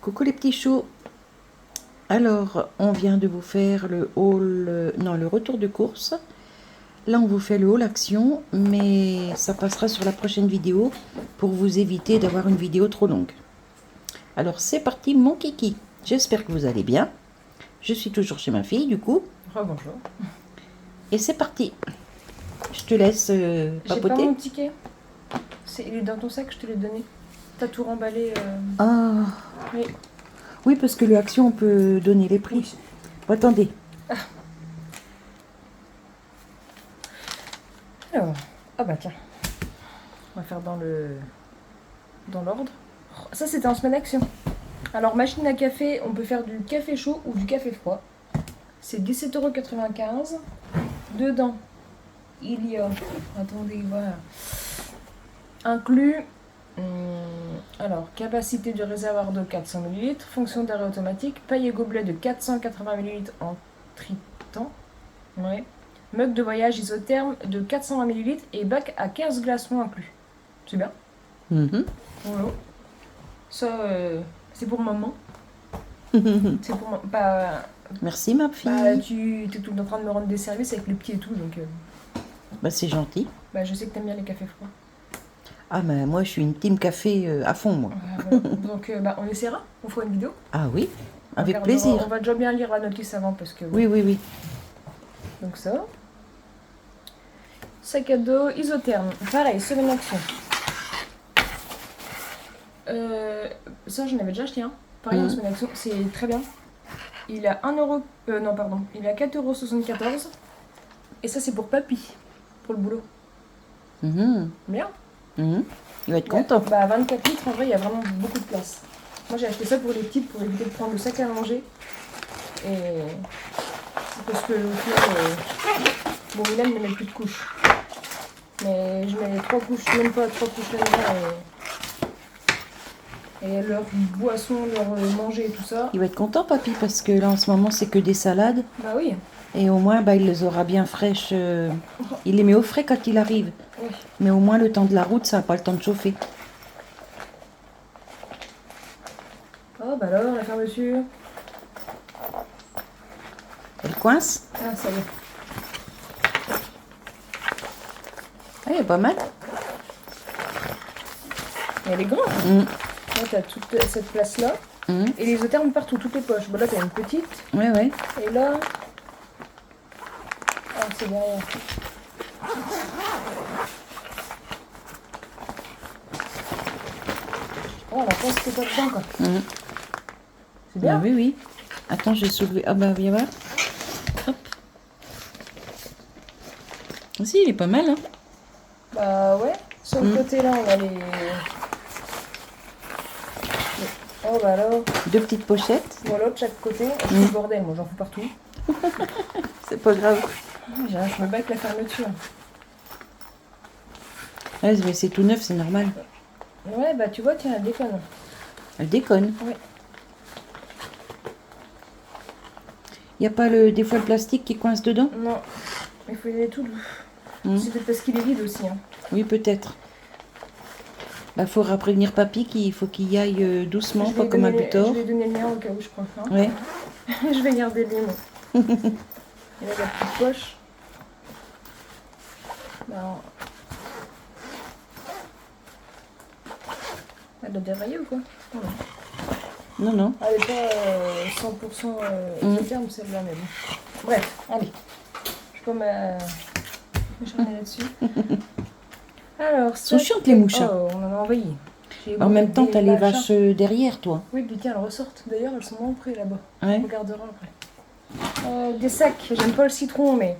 Coucou les petits choux. Alors, on vient de vous faire le haul, non, le retour de course. Là, on vous fait le haul action, mais ça passera sur la prochaine vidéo pour vous éviter d'avoir une vidéo trop longue. Alors, c'est parti, mon kiki. J'espère que vous allez bien. Je suis toujours chez ma fille, du coup. Bonjour. Et c'est parti. Je te laisse J'ai pas papoter. mon ticket. Il est dans ton sac, je te l'ai donné. T'as tout remballé. Ah, Oui. oui, parce que le action, on peut donner les prix. Oui. Bon, attendez. Alors, ah bah tiens. On va faire dans l'ordre. Ça, c'était en semaine action. Alors, machine à café, on peut faire du café chaud ou du café froid. C'est 17,95 €. Dedans, il y a. Attendez, voilà. Inclus. Alors, capacité du réservoir de 400 ml, fonction d'arrêt automatique, paille et gobelet de 480 ml en tritan, ouais. Mug de voyage isotherme de 420 ml et bac à 15 glaçons inclus. C'est bien. Mhm. Voilà. Ça, c'est pour maman. C'est pour maman. Bah, Merci, ma fille. tu es tout en train de me rendre des services avec les petits et tout, donc Bah, c'est gentil. je sais que t'aimes bien les cafés froids. Ah, mais moi, je suis une team café à fond, moi. Voilà. Donc, on essaiera, on fera une vidéo. Ah oui, On avec regardera- plaisir. On va déjà bien lire la notice avant parce que. Oui, oui, oui. Donc ça. Sac à dos isotherme. Pareil, semaine action. Ça, j'en avais déjà acheté un. Pareil, en semaine action. C'est très bien. Il a 1 euro. Non, pardon. Il a 4,74 €. Et ça, c'est pour papy. Pour le boulot. Mhm, Bien. mhm. Il va être content. 24 litres, en vrai, il y a vraiment beaucoup de place. Moi, j'ai acheté ça pour les petites pour éviter de prendre le sac à manger. Et. Parce que au final, bon, Mylène ne met plus de couches. Mais je mets 3 couches, même pas 3 couches là-dedans. Et leur boisson, leur manger et tout ça. Il va être content, papy, parce que là, en ce moment, c'est que des salades. Bah oui. Et au moins, bah, il les aura bien fraîches. Il les met au frais quand il arrive. Oui. Mais au moins, le temps de la route, ça n'a pas le temps de chauffer. Oh, bah alors, la fermeture. Elle coince. Ah, ça y est. Ah, il est pas mal. Et elle est grande. Mhm, Là, t'as toute cette place-là. mhm. Et les isothermes partout, toutes les poches. Bon, là, t'as une petite. Ouais, ouais. Et là. Ah, c'est derrière. Oh, la place que t'as dedans, quoi. Mhm. C'est bien. Ah, oui, oui. Attends, je vais soulever. Ah, bah, viens voir. Hop. Si, il est pas mal, hein. Bah ouais. Sur le côté, là, on a les. Oh, bah alors. 2 petites pochettes. Voilà, de chaque côté. C'est le bordel, moi, j'en fous partout. C'est pas grave. Je me bats avec la fermeture. Ouais, mais c'est tout neuf, c'est normal. Ouais, bah tu vois, tiens, elle déconne. Elle déconne. Oui. Il n'y a pas des fois le plastique qui coince dedans? Non, il faut y aller tout doux. Mhm. C'est peut-être parce qu'il est vide aussi. Hein. Oui, peut-être. Bah, faudra prévenir papy qu'il faut qu'il y aille doucement, Je pas vais comme un donner- butor. Je vais donner le mien au cas où je crois. Hein. Ouais. Je vais garder le mien. Et là, la petite poche. Bah, elle doit dérailler ou quoi? Non, non. Non, non. Elle n'est pas 100% isotherme celle-là, mais bon. Bref, allez. Je peux m'acharner là-dessus. Alors, Sont chiantes, les mouches, hein. Oh, on en a envahi. En même temps, t'as les machins. vaches derrière toi. Oui, puis tiens, elles ressortent. D'ailleurs, elles sont moins près là-bas. Ouais. On regardera après. Des sacs. J'aime pas le citron, mais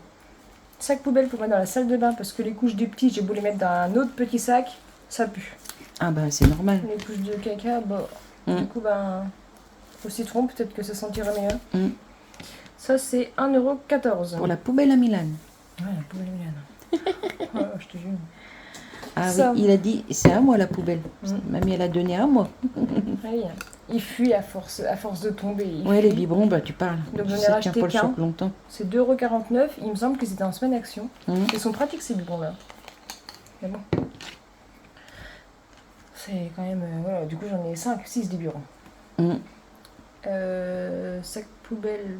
sac poubelle pour mettre dans la salle de bain parce que les couches des petits, j'ai beau les mettre dans un autre petit sac, ça pue. Ah bah c'est normal. Les couches de caca, bah, du coup, au citron, peut-être que ça sentira meilleur. Mm. Ça, c'est 1,14 € Pour la poubelle à Milan. Ouais, la poubelle Milan. Ouais, je te jure. Ah Ça. oui, il a dit, c'est à moi la poubelle. Mamie, elle a donné à moi. Oui, il fuit à force de tomber. Ouais, les biberons, bah tu parles. Donc, j'en ai Ça tient racheté pas le qu'un. choc longtemps. C'est 2,49 €. Il me semble que c'était en semaine action. Mhm. Ils sont pratiques ces biberons-là. Mais bon. C'est quand même. Voilà, du coup, j'en ai 5, 6 des biberons. Mm. Sac poubelle.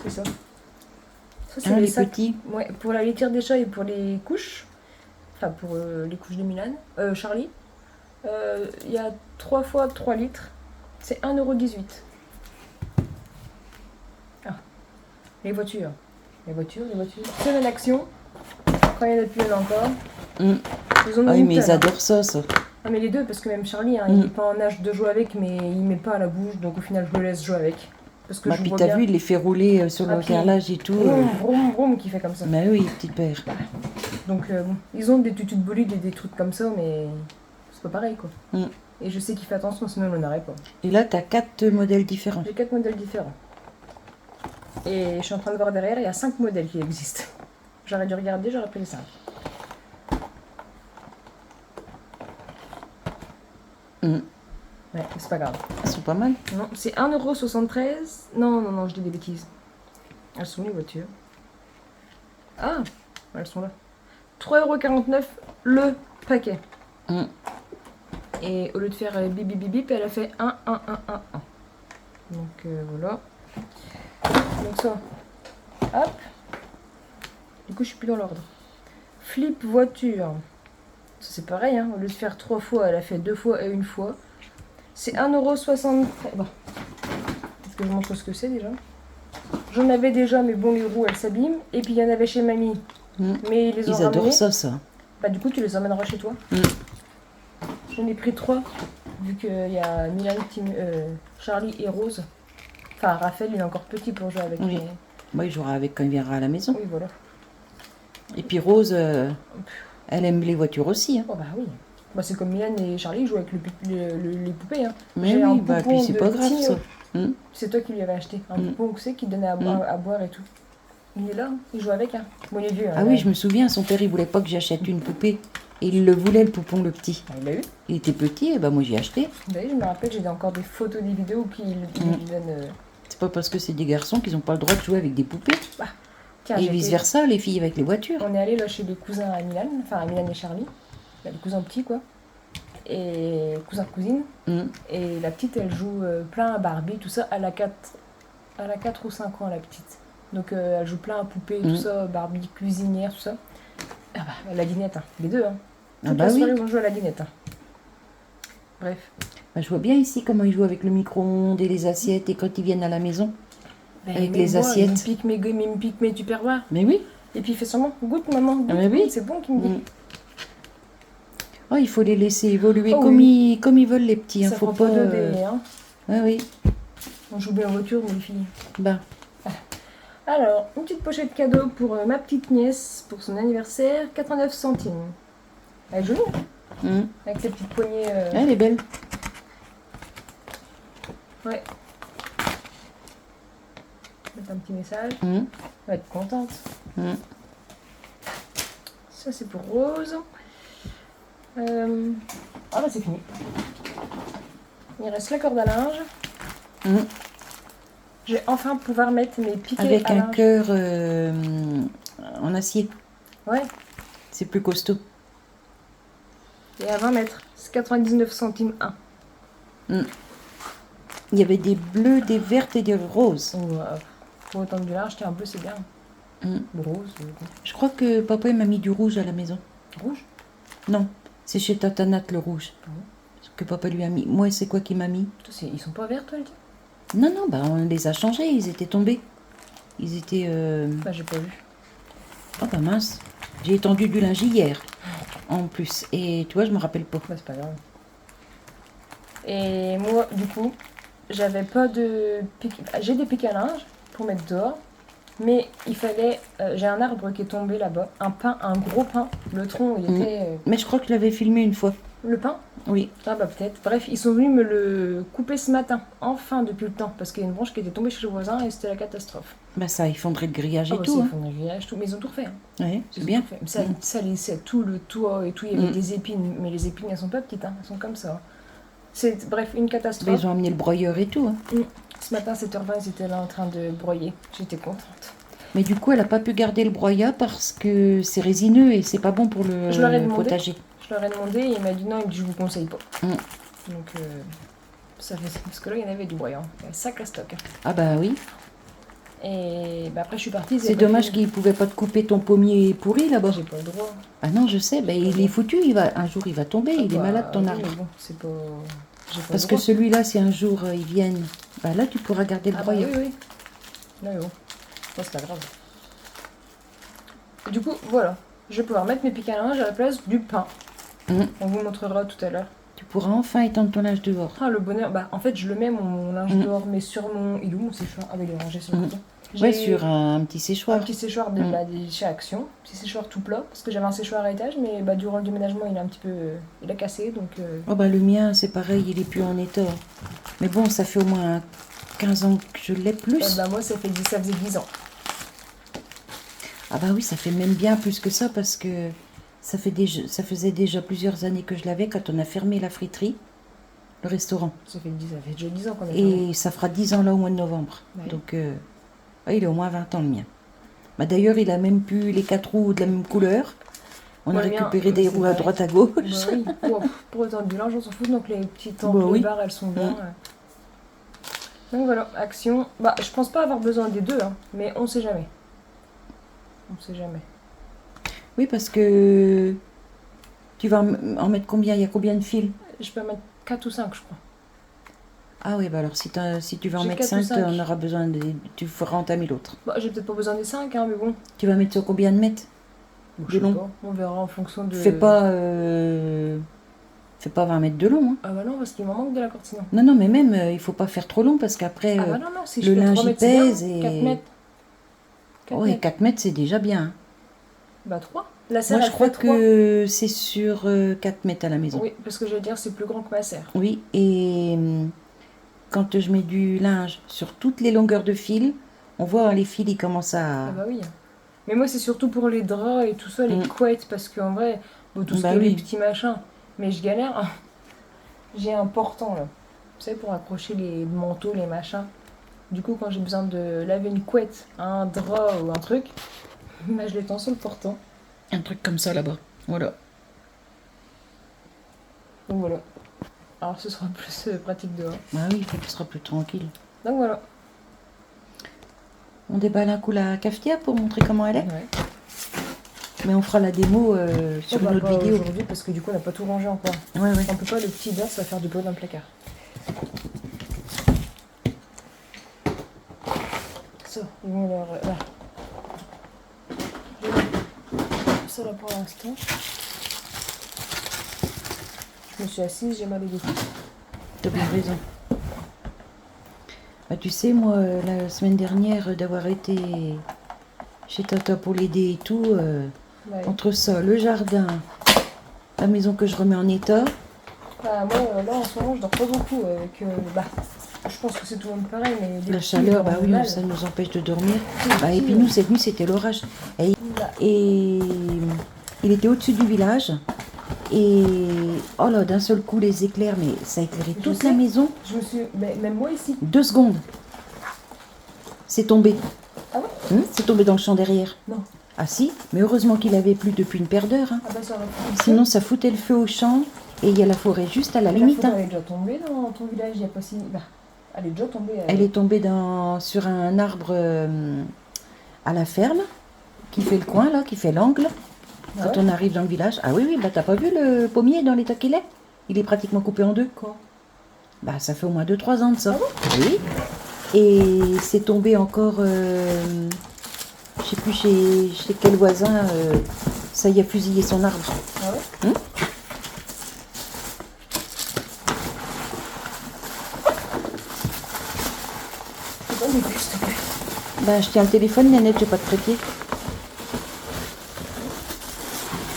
C'est ça. Ça, c'est Ah, les les sacs. petits. Ouais, pour la litière des chats et pour les couches. Enfin, pour les couches de Milan. Charlie. Il y a 3 fois 3 litres. C'est 1,18 €. Ah, les voitures. Les voitures. Semaine d'action. Quand il y en a plus, il y en a encore. Mm. Ils ont Ah oui, une mais ils tonne, hein. adorent ça. Ah, mais les deux, parce que même Charlie, hein, il n'est pas en âge de jouer avec, mais il met pas à la bouche, donc au final, je le laisse jouer avec. Parce que Bah, je puis vois t'as bien. vu, il les fait rouler sur Ah, le puis- carrelage et tout. Vroom, vroom, vroom, qui fait comme ça. Bah oui, petit père. Donc, bon, ils ont des tutus de bolide et des trucs comme ça, mais c'est pas pareil, quoi. Mm. Et je sais qu'il fait attention, sinon il en aurait pas. Et là, t'as 4 modèles différents. J'ai 4 modèles différents. Et je suis en train de voir derrière, il y a 5 modèles qui existent. J'aurais dû regarder, j'aurais pris les 5. Mm. Ouais, c'est pas grave. Elles sont pas mal. Non, c'est 1,73 €. Non, je dis des bêtises. Elles sont où les voitures? Ah, elles sont là. 3,49 € le paquet. Mm. Et au lieu de faire bip bip bip bip, elle a fait 1, 1, 1, 1, 1. Donc voilà. Donc ça, hop. Du coup, je suis plus dans l'ordre. Flip voiture. Ça, c'est pareil, hein. Au lieu de faire 3 fois, elle a fait 2 fois et 1 fois. C'est 1,73 €. Bon. Est-ce que je montre ce que c'est déjà? J'en avais déjà, mais bon, les roues, elles s'abîment. Et puis, il y en avait chez mamie. Mm. Mais ils les ont Ils adorent ramenés. ça. Bah, du coup, tu les emmèneras chez toi. Mm. J'en ai pris 3, vu qu'il y a Milan, Charlie et Rose. Enfin, Raphaël, il est encore petit pour jouer avec. Oui. Mais... Moi, il jouera avec quand il viendra à la maison. Oui, voilà. Et puis Rose, elle aime les voitures aussi. Hein. Oh, bah oui. Bah, c'est comme Milan et Charlie, ils jouent avec les poupées. Hein. Mais J'ai un oui, bah poupon puis c'est de pas grave petit, ça. Mm. C'est toi qui lui avais acheté. Un Mm. poupon, tu sais, qui donnait à boire et tout. Il est là, hein. Il joue avec. Hein. Bon, il est vieux. Hein, Ah oui, je me souviens, son père, il voulait pas que j'achète une poupée. Et il le voulait, le poupon, le petit. Ah, il l'a eu. Il était petit, et bah moi j'ai acheté. Bah oui, je me rappelle, j'ai encore des photos, des vidéos qui lui donnent. C'est pas parce que c'est des garçons qu'ils ont pas le droit de jouer avec des poupées. Tiens, Et j'ai été- vice versa, les filles avec les voitures. On est allé là chez les cousins à Milan, enfin à Milan et Charlie, bah, les cousins petits quoi, et cousins cousines. Mm. Et la petite elle joue plein à Barbie, tout ça, elle a 4 ou 5 ans la petite. Donc elle joue plein à poupées, tout ça, Barbie, cuisinière, tout ça. Ah bah la dinette, hein. Les deux. Hein. Ah Toute bah la oui. soirée ils ont joué à la dinette. Hein. Bref. Bah, je vois bien ici comment ils jouent avec le micro-ondes et les assiettes et quand ils viennent à la maison. Avec Mais les moi, assiettes. Il me pique mes gommes, il me pique mes tupperwares. Mais oui. Et puis il fait seulement, goûte maman, goûte, Ah bah oui. goûte, c'est bon qu'il me dit. Mm. Oh, il faut les laisser évoluer Oh comme, oui. comme ils veulent les petits. Hein. Ça Faut prend pas. pas de dé, hein. Ah oui. On joue bien en voiture, mes filles. Bah. Alors, une petite pochette cadeau pour ma petite nièce pour son anniversaire, 89 centimes. Elle est jolie, hein, Mm. avec ses petites poignées. Ah, elle est belle. Ouais. Mettre un petit message. Mm. Elle va être contente. Mm. Ça, c'est pour Rose. Ah bah, c'est fini. Il reste la corde à linge. Mm. Je vais enfin pouvoir mettre mes piquets Avec à un linge. cœur en acier. Ouais. C'est plus costaud. Et à 20 mètres. C'est 99 centimes 1. Il y avait des bleus, des vertes et des roses. Pour autant de du large, tiens, un bleu, c'est bien. Mm. Le rose. Je crois que papa il m'a mis du rouge à la maison. Rouge. Non, c'est chez Tata Nat le rouge. Ah bon. Ce que papa lui a mis. Moi, c'est quoi qu'il m'a mis? Putain, ils sont pas verts, toi, le tien? Non, non, bah on les a changés, ils étaient tombés. Ils étaient... Bah, j'ai pas vu. Oh bah mince, j'ai étendu du linge hier, en plus. Et tu vois, je me rappelle pas. Bah, c'est pas grave. Et moi, du coup, j'avais pas de pic... J'ai des pics à linge pour mettre dehors. Mais il fallait... j'ai un arbre qui est tombé là-bas. Un pin, un gros pin. Le tronc, il était... Mais je crois que je l'avais filmé une fois. Le pin? Oui. Ah bah peut-être. Bref, ils sont venus me le couper ce matin. Enfin, depuis le temps. Parce qu'il y a une branche qui était tombée chez le voisin et c'était la catastrophe. Bah ça, il faudrait le grillage et Ah bah, tout. ça, Hein. ils font des grillages, tout. Mais ils ont tout refait. Hein. Ouais, Ils c'est ont bien. tout fait. Ça laissait tout le toit et tout. Il y avait des épines. Mais les épines, elles sont pas petites. Hein. Elles sont comme ça. Hein. C'est, bref, une Bah, catastrophe. ils ont amené le broyeur et tout. Hein. Ce matin, à 7h20, ils étaient là en train de broyer. J'étais contente. Mais du coup, elle a pas pu garder le broyat parce que c'est résineux et c'est pas bon pour le Je leur ai demandé. potager. Je leur ai demandé et il m'a dit non, il me dit je vous conseille pas. Mm. Donc ça fait parce que là il y en avait du brouillon. Il y a un sacré stock. Ah bah oui. Et bah, après je suis partie. C'est dommage qu'ils pouvaient pas te couper ton pommier pourri là-bas. J'ai pas le droit. Ah non, je sais, ben, il est foutu, un jour il va tomber, il est malade ton oui, arbre. mais bon, c'est pas... j'ai pas Parce le que droit. celui-là, si un jour ils viennent, bah là tu pourras garder le broyeur. Oui, oui. Non, mais bon, c'est pas grave. Du coup, voilà. Je vais pouvoir mettre mes pics à linge à la place du pain. On vous montrera tout à l'heure. Tu pourras enfin étendre ton linge dehors. Ah, le bonheur. Bah, en fait, je le mets, mon linge dehors, mais sur mon... Il est où mon séchoir? Ah, bah, il est rangé sur le côté. Ouais, sur un petit séchoir. Un petit séchoir de chez Action. Petit séchoir tout plat, parce que j'avais un séchoir à étage, mais bah, durant le déménagement, il a un petit peu... il a cassé, donc... Oh bah le mien, c'est pareil, il est plus en état. Mais bon, ça fait au moins 15 ans que je l'ai plus. Bah, moi, ça faisait 10 ans. Ah bah oui, ça fait même bien plus que ça, parce que ça faisait déjà plusieurs années que je l'avais quand on a fermé la friterie, le restaurant. Ça fait déjà 10 ans qu'on a fermé. Et ça fera 10 ans là au mois de novembre. Ouais. Donc, il est au moins 20 ans le mien. Bah, d'ailleurs, il a même plus les 4 roues de la même couleur. On a récupéré des roues à droite à gauche. Bah oui. Pour autant du linge, on s'en fout. Donc les petites Bah ampoules oui. barres, elles sont bien. Donc voilà, Action. Bah, je pense pas avoir besoin des deux, hein, mais on sait jamais. On sait jamais. Oui, parce que tu vas en mettre combien? Il y a combien de fils? Je peux en mettre 4 ou 5, je crois. Ah oui, bah alors si tu vas en J'ai mettre 4 ou 5, 5. on aura besoin tu feras entamer l'autre. Bah, j'ai peut-être pas besoin des 5, hein, mais bon. Tu vas mettre sur combien de mètres? Bon, De je sais long. pas. On verra en fonction de... Fais pas 20 mètres de long. Hein. Ah bah non, parce qu'il m'en manque de la corde sinon. Non, mais même, il faut pas faire trop long parce qu'après, Ah bah non, si le je fais linge 3 il mètres, c'est bien. pèse et... 4 mètres. 4 Ouais, mètres. 4 mètres, c'est déjà bien. Bah 3. La serre, Moi, je elle crois fait 3. que c'est sur 4 mètres à la maison. Oui, parce que je vais dire, c'est plus grand que ma serre. Oui, et quand je mets du linge sur toutes les longueurs de fil, on voit les fils, ils commencent à... Ah bah oui. Mais moi, c'est surtout pour les draps et tout ça, les couettes, parce qu'en vrai, bon, tout ce qui est les petits machins. Mais je galère. J'ai un portant, là. Vous savez, pour accrocher les manteaux, les machins. Du coup, quand j'ai besoin de laver une couette, un drap ou un truc, bah, je les tends sur le portant. Un truc comme ça, là-bas. Voilà. Donc voilà. Alors, ce sera plus pratique dehors. Bah oui, ce sera plus tranquille. Donc voilà. On déballe un coup la cafetière pour montrer comment elle est. Ouais. Mais on fera la démo sur une autre vidéo. Aujourd'hui, parce que du coup, on n'a pas tout rangé encore. Ouais. On peut pas, le petit verre, ça va faire du bruit dans le placard. Ça, ils vont leur... Là. Ça là pour l'instant. Je me suis assise, j'ai mal au dos. T'as bien raison. Bah, tu sais, moi, la semaine dernière, d'avoir été chez Tata pour l'aider et tout, Ouais. entre ça, le jardin, la maison que je remets en état. Bah, moi, là, en ce moment, je dors pas beaucoup. Je pense que c'est tout le monde pareil, mais... La chaleur, bah oui, ça nous empêche de dormir. Bah, et puis nous, cette nuit, c'était l'orage. Et il était au-dessus du village. Et oh là, d'un seul coup, les éclairs, mais ça a éclairé toute la maison. Je me suis... Même moi, ici. 2 secondes. C'est tombé. Ah ouais? C'est tombé dans le champ derrière. Non. Ah si, mais heureusement qu'il avait plu depuis une paire d'heures. Hein. Ah bah ça aurait pu... Sinon, ça foutait le feu au champ. Et il y a la forêt juste à la limite. La forêt, elle est déjà tombée dans ton village, il n'y a pas si... Bah, elle est déjà tombée. Elle est tombée sur un arbre à la ferme, qui fait le coin, là, qui fait l'angle. Ah Quand ouais? on arrive dans le village. Ah oui, bah t'as pas vu le pommier dans l'état qu'il est? Il est pratiquement coupé en deux. Quoi? Bah ça fait au moins 2-3 ans de ça. Ah bon? Oui. Et c'est tombé encore, je sais plus chez quel voisin, ça y a fusillé son arbre. Ah ouais? C'est pas des bûches, s'il te plaît. Bah je tiens le téléphone, Nanette, j'ai pas de trépied.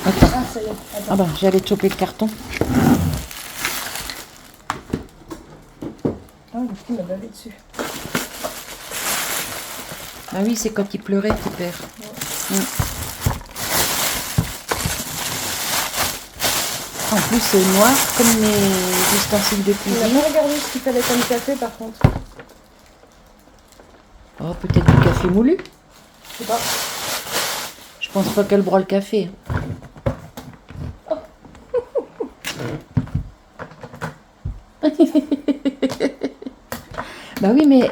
Attends. Ah, ça y est, attends. Ah bah j'allais te choper le carton. Ah, le petit m'a bavé dessus. Ah oui, c'est quand il pleurait, tes pères. Ouais. En plus, c'est noir comme les ustensiles de Il n'a cuisine. pas regardé ce qu'il fallait comme café, par contre. Oh, peut-être du café moulu. Je sais pas. Je pense pas qu'elle broie le café. Bah oui, mais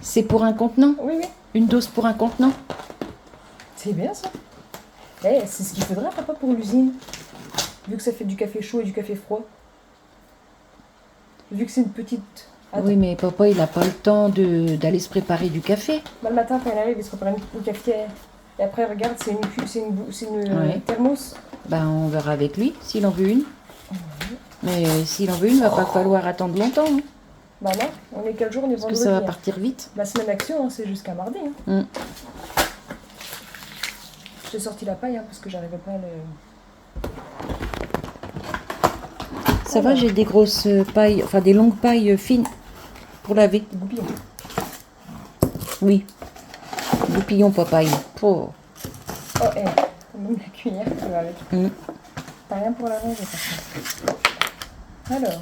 c'est pour un contenant. Oui, oui. Une dose pour un contenant. C'est bien ça. C'est ce qu'il faudrait, papa, pour l'usine. Vu que ça fait du café chaud et du café froid. Vu que c'est une petite... Attends. Oui, mais papa, il n'a pas le temps d'aller se préparer du café. Bah, le matin, quand il arrive, il se prépare une cafetière. Et après, regarde, c'est une Ouais. thermos. Bah, on verra avec lui s'il en veut une. Mais s'il en veut une, il va pas falloir attendre longtemps. Hein, Bah non, on est quel jour, on est parce que vendredi. ça va hein. partir vite. La semaine d'action, hein, c'est jusqu'à mardi. Hein. Mm. J'ai sorti la paille hein, parce que j'arrivais pas à le... Ça va, j'ai des grosses pailles, enfin des longues pailles fines pour laver. goupillon. Oui. Goupillon, pas paille. Oh. Oh, même la cuillère qui va avec. Mm. T'as rien pour la ranger, par contre. Alors.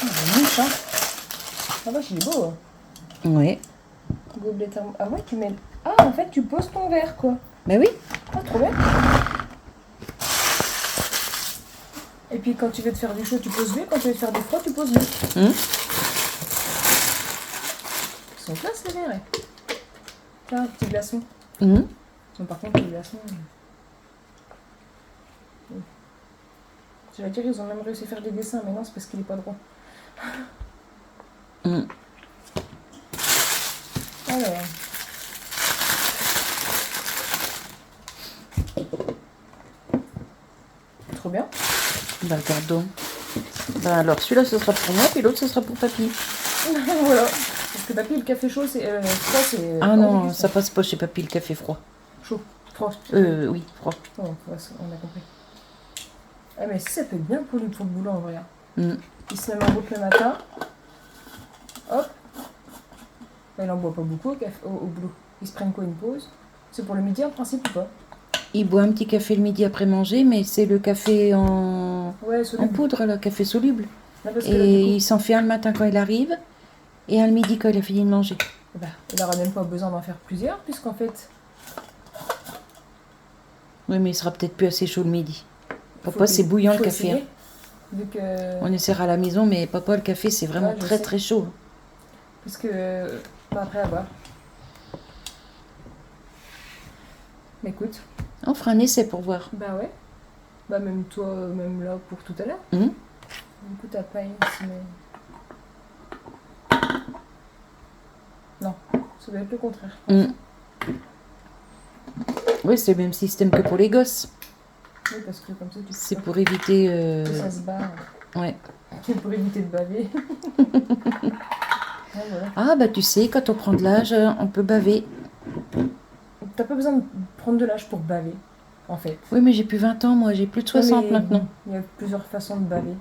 Il est mouche, hein. Ah vache, il est beau. Hein. Ouais. Gobelet thermo. Ah ouais, tu mets... Ah, en fait, tu poses ton verre, quoi. Bah oui. Ah, trop bien. Et puis, quand tu veux te faire du chaud, tu poses lui. Quand tu veux te faire du froid, tu poses lui. Mm. Ils sont classe, les verres. Tiens, petit glaçon. Mm. Non, par contre, les glaçons... Je vais dire, ils ont même réussi à faire des dessins, mais non, c'est parce qu'il est pas droit. Mm. Alors... Trop bien. Bah regarde donc. Bah alors celui-là ce sera pour moi, puis l'autre ce sera pour papy. Voilà. Parce que papy, le café chaud, c'est... froid, c'est... Ah non, ça passe pas chez papy le café froid. Chaud. Froid. Oui, froid. Oh, on a compris. Ah mais si, ça peut être bien pour lui, pour le boulot, en vrai. Mm. Il se met en route le matin. Hop. Bah, il en boit pas beaucoup au boulot. Ils se prennent quoi, une pause? C'est pour le midi, en principe, ou pas? Il boit un petit café le midi après manger, mais c'est le café en soluble. poudre, le café soluble. Non, parce que Et là, du coup, il s'en fait un le matin quand il arrive, et un le midi quand il a fini de manger. bah, il n'aura même pas besoin d'en faire plusieurs, puisqu'en fait... Oui, mais il sera peut-être plus assez chaud le midi. faut Papa, c'est bouillant le faut café. essayer, Hein. vu que... On essaiera à la maison, mais papa, le café, c'est vraiment Ouais, je très sais. très chaud. Parce que... Bah, après, à voir. Mais écoute... On fera un essai pour voir. Bah ouais. Bah même toi, même là, pour tout à l'heure. Mhm. Du coup, t'as pas ici, mais... Non, ça doit être le contraire. Mm. Oui, c'est le même système que pour les gosses. Oui, parce que comme ça, tu C'est peux pour éviter... que ça se barre. Ouais. C'est pour éviter de baver. Ah, voilà. Ah, bah tu sais, quand on prend de l'âge, on peut baver. T'as pas besoin de prendre de l'âge pour baver, en fait. Oui, mais j'ai plus 20 ans, moi, j'ai plus de 60 Mais maintenant. il y a plusieurs façons de baver.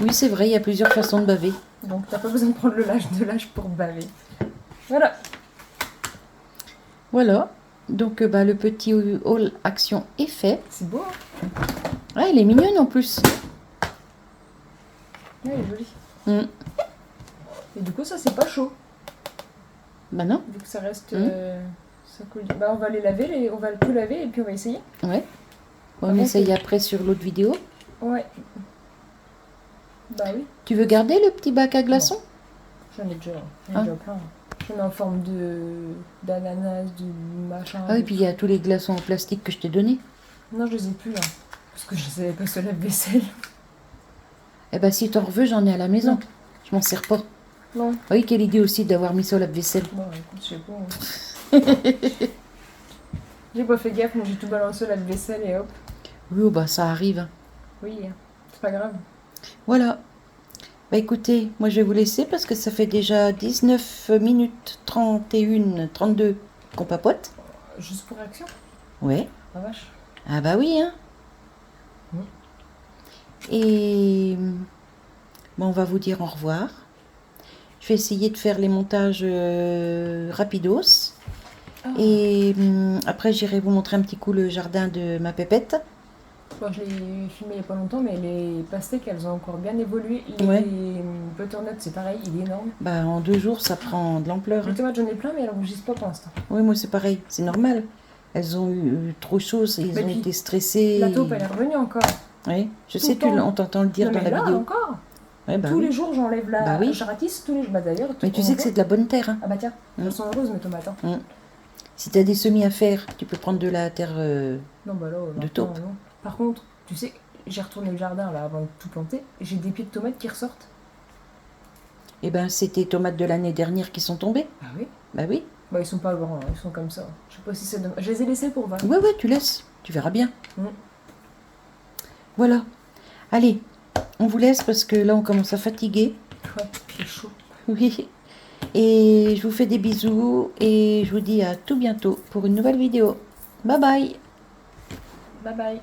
Oui, c'est vrai, il y a plusieurs façons de baver. Donc t'as pas besoin de prendre de l'âge pour baver. Voilà. Voilà. Donc, bah, le petit haul action est fait. C'est beau, hein? Ah, elle est mignonne en plus. Ouais, elle est jolie. Mm. Et du coup, ça, c'est pas chaud. Bah non. Vu que ça reste... Mm. ça coule. Bah, on va les laver, on va tout laver et puis on va essayer. Ouais. On Ah, essaye ok. après sur l'autre vidéo. Ouais. Bah oui, Tu veux garder le petit bac à glaçons? j'en ai déjà Ah. plein. J'en ai en forme d'ananas, de machin. Ah, et puis il y a tous les glaçons en plastique que je t'ai donnés. Non, je les ai plus là. Parce que je savais pas se lave-vaisselle. Eh bah, si t'en veux, j'en ai à la maison. Non. Je m'en sers pas. Non. Ah oui, quelle idée aussi d'avoir mis ça au lave-vaisselle. Bon, écoute, je sais pas. Hein. J'ai pas fait gaffe, moi j'ai tout balancé au lave-vaisselle et hop. Oui, oh, bah ça arrive. Oui, c'est pas grave. Voilà. Bah écoutez, moi je vais vous laisser parce que ça fait déjà 19 minutes 31, 32 qu'on papote. Juste pour action. Ouais. La vache. Ah bah oui, hein. Oui. Et bon, on va vous dire au revoir. Je vais essayer de faire les montages rapidos. Ah. Et après, j'irai vous montrer un petit coup le jardin de ma pépette. Bon, je l'ai filmé il y a pas longtemps, mais les pastèques, elles ont encore bien évolué. Les Ouais. butternuts, c'est pareil, il est énorme. Bah, en 2 jours, ça prend de l'ampleur. Les Hein. tomates, j'en ai plein, mais elles rougissent pas pour l'instant. Oui, moi c'est pareil, c'est normal. elles ont eu trop chaud, ils Mais ont puis, été stressés. La taupe, elle est revenue encore. Oui, je Tout sais, le temps. on t'entend le dire Non, dans mais la là, vidéo. encore. Ouais, bah Tous oui. les jours, j'enlève la Bah oui. charatisse. Tous les jours. Bah d'ailleurs. Mais tu sais que c'est de la bonne terre. Hein. Ah bah tiens, elles sont heureuses mes tomates. Hein. Si tu as des semis à faire, tu peux prendre de la terre Non, bah là, de taupe. non. Par contre, tu sais, j'ai retourné le jardin là avant de tout planter. J'ai des pieds de tomates qui ressortent. Eh ben, c'est tes tomates de l'année dernière qui sont tombées. Ah oui. Bah oui. Bah ils sont pas grands, hein, ils sont comme ça. Je sais pas si c'est de... Je les ai laissés pour 20. Ouais, tu laisses. Tu verras bien. Mm. Voilà. Allez, on vous laisse parce que là, on commence à fatiguer. Ouais, c'est chaud. Oui. Et je vous fais des bisous et je vous dis à tout bientôt pour une nouvelle vidéo. Bye bye. Bye bye.